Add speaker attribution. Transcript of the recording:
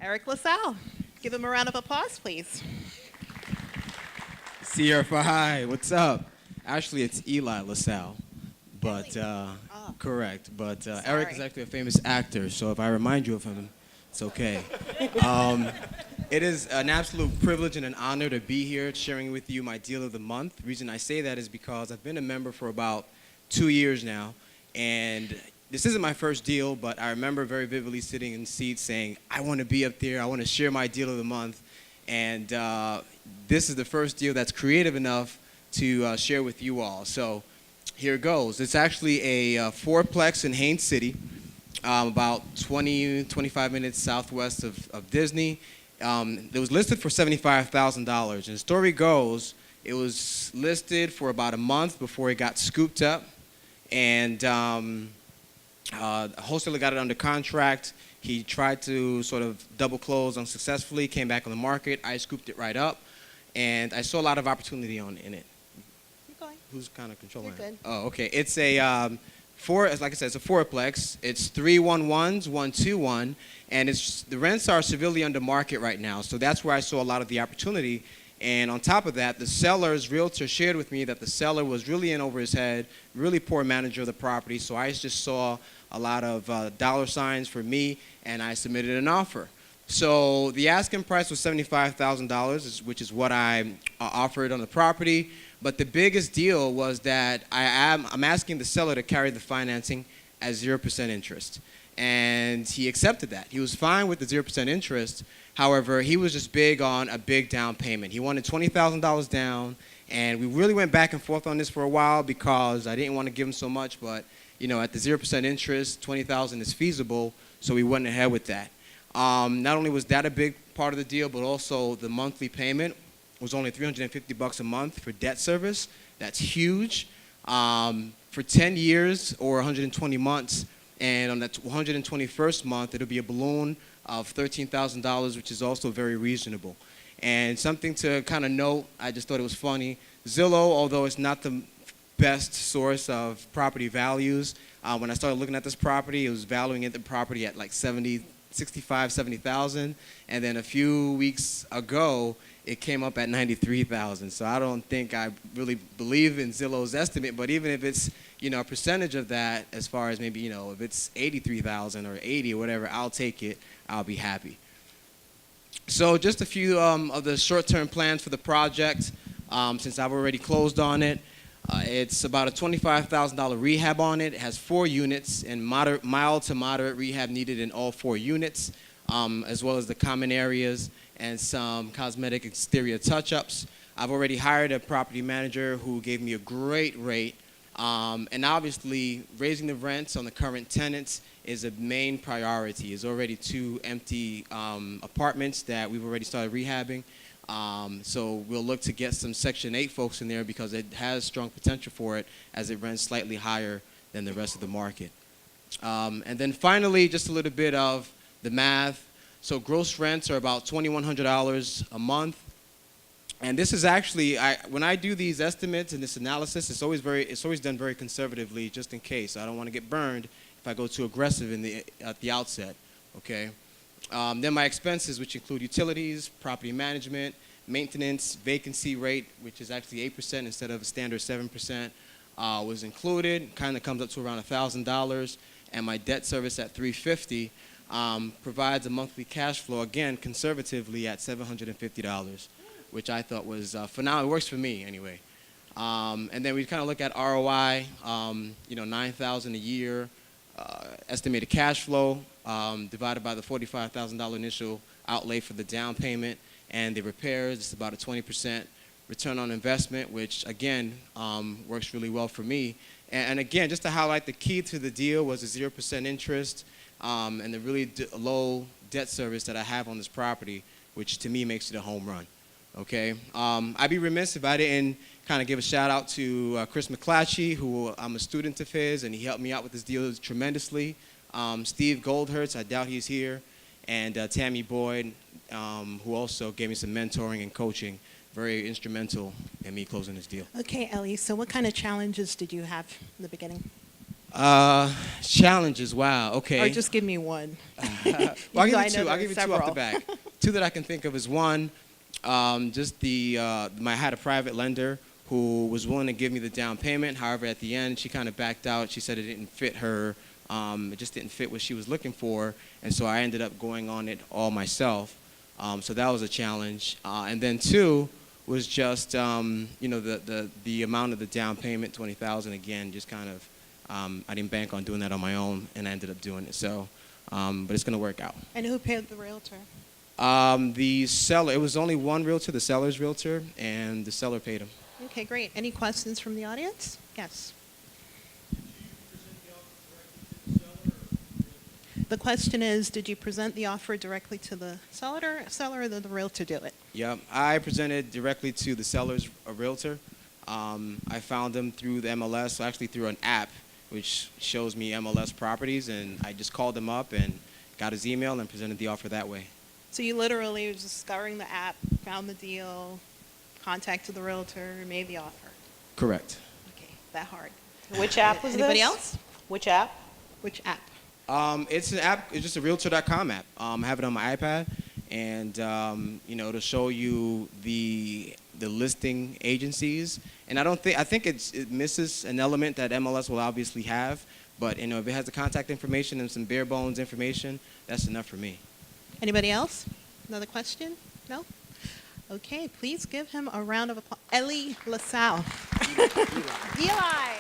Speaker 1: Eric LaSalle. Give him a round of applause, please.
Speaker 2: CFI, hi, what's up? Actually, it's Eli LaSalle, but
Speaker 1: Ellie. Oh,
Speaker 2: correct. But Eric is
Speaker 1: sorry.
Speaker 2: actually a famous actor, so if I remind you of him, it's okay. Um, it is an absolute privilege and an honor to be here sharing with you my deal of the month. The reason I say that is because I've been a member for about 2 years now, and this isn't my first deal, but I remember very vividly sitting in seats saying, I want to be up there, I want to share my deal of the month, and this is the first deal that's creative enough to share with you all. So here it goes. It's actually a fourplex in Haines City, about 25 minutes southwest of Disney. It was listed for $75,000. And the story goes, it was listed for about a month before it got scooped up. And a wholesaler got it under contract. He tried to sort of double close unsuccessfully, came back on the market. I scooped it right up. And I saw a lot of opportunity in it.
Speaker 1: Keep going.
Speaker 2: Who's kind of controlling
Speaker 1: You're
Speaker 2: it?
Speaker 1: good.
Speaker 2: Oh, okay. It's a like I said, it's a fourplex. It's 311s, 121, and the rents are severely under market right now. So that's where I saw a lot of the opportunity. And on top of that, the seller's realtor shared with me that the seller was really in over his head, really poor manager of the property. So I just saw a lot of dollar signs for me, and I submitted an offer. So the asking price was $75,000, which is what I offered on the property. But the biggest deal was that I'm asking the seller to carry the financing at 0% interest. And he accepted that. He was fine with the 0% interest. However, he was just big on a big down payment. He wanted $20,000 down. And we really went back and forth on this for a while because I didn't want to give him so much. But, at the 0% interest, $20,000 is feasible. So we went ahead with that. Not only was that a big part of the deal, but also the monthly payment was only $350 a month for debt service. That's huge. For 10 years or 120 months, and on that 121st month, it'll be a balloon of $13,000, which is also very reasonable. And something to kind of note, I just thought it was funny. Zillow, although it's not the best source of property values, when I started looking at this property, it was valuing the property at like 70,000, and then a few weeks ago, it came up at 93,000. So I don't think I really believe in Zillow's estimate, but even if it's, a percentage of that, as far as maybe, if it's 83,000 or 80 or whatever, I'll take it. I'll be happy. So just a few of the short-term plans for the project, since I've already closed on it. It's about a $25,000 rehab on it. It has 4 units, and mild to moderate rehab needed in all 4 units, as well as the common areas and some cosmetic exterior touch-ups. I've already hired a property manager who gave me a great rate. And obviously, raising the rents on the current tenants is a main priority. There's already 2 empty apartments that we've already started rehabbing. So we'll look to get some Section 8 folks in there because it has strong potential for it as it rents slightly higher than the rest of the market. And then finally, just a little bit of the math. So gross rents are about $2,100 a month. And this is actually, when I do these estimates and this analysis, it's always done very conservatively, just in case. I don't want to get burned if I go too aggressive at the outset, okay? Then my expenses, which include utilities, property management, maintenance, vacancy rate, which is actually 8% instead of a standard 7%, was included. Kind of comes up to around $1,000. And my debt service at $350 provides a monthly cash flow, again, conservatively at $750, which I thought was phenomenal. It works for me anyway. And then we kind of look at ROI, $9,000 a year, estimated cash flow divided by the $45,000 initial outlay for the down payment and the repairs. It's about a 20% return on investment, which again works really well for me. And again, just to highlight, the key to the deal was the 0% interest and the really low debt service that I have on this property, which to me makes it a home run. Okay, I'd be remiss if I didn't kind of give a shout out to Chris McClatchy, who I'm a student of his, and he helped me out with this deal tremendously. Steve Goldhertz, I doubt he's here, and Tammy Boyd, who also gave me some mentoring and coaching, very instrumental in me closing this deal.
Speaker 1: Okay, Ellie, so what kind of challenges did you have in the beginning?
Speaker 2: Challenges. Wow. Okay.
Speaker 1: Or just give me one.
Speaker 2: Well, I'll give
Speaker 1: I
Speaker 2: you
Speaker 1: know
Speaker 2: two. I'll
Speaker 1: there
Speaker 2: give
Speaker 1: are
Speaker 2: you two off the
Speaker 1: several.
Speaker 2: back. Two that I can think of is one, just I had a private lender who was willing to give me the down payment. However, at the end, she kind of backed out. She said it didn't fit her. It just didn't fit what she was looking for, and so I ended up going on it all myself. So that was a challenge. And then two was just the amount of the down payment, $20,000. Again, just kind of I didn't bank on doing that on my own, and I ended up doing it. So, but it's going to work out.
Speaker 1: And who paid the realtor?
Speaker 2: The seller. It was only one realtor, the seller's realtor, and the seller paid him.
Speaker 1: Okay, great. Any questions from the audience? Yes. The question is, did you present the offer directly to the seller or did the realtor do it?
Speaker 2: Yeah, I presented directly to the seller's realtor. I found him through the MLS, so actually through an app, which shows me MLS properties, and I just called him up and got his email and presented the offer that way.
Speaker 1: So you literally were just scouring the app, found the deal, contacted the realtor, made the offer.
Speaker 2: Correct.
Speaker 1: Okay, that hard.
Speaker 3: Which app was this?
Speaker 1: Anybody else?
Speaker 3: Which app?
Speaker 1: Which app?
Speaker 2: It's an app. It's just a Realtor.com app. I have it on my iPad, and to show you the listing agencies. And I think it misses an element that MLS will obviously have. But if it has the contact information and some bare bones information, that's enough for me.
Speaker 1: Anybody else? Another question? No? Okay, please give him a round of applause. Eli LaSalle. Eli.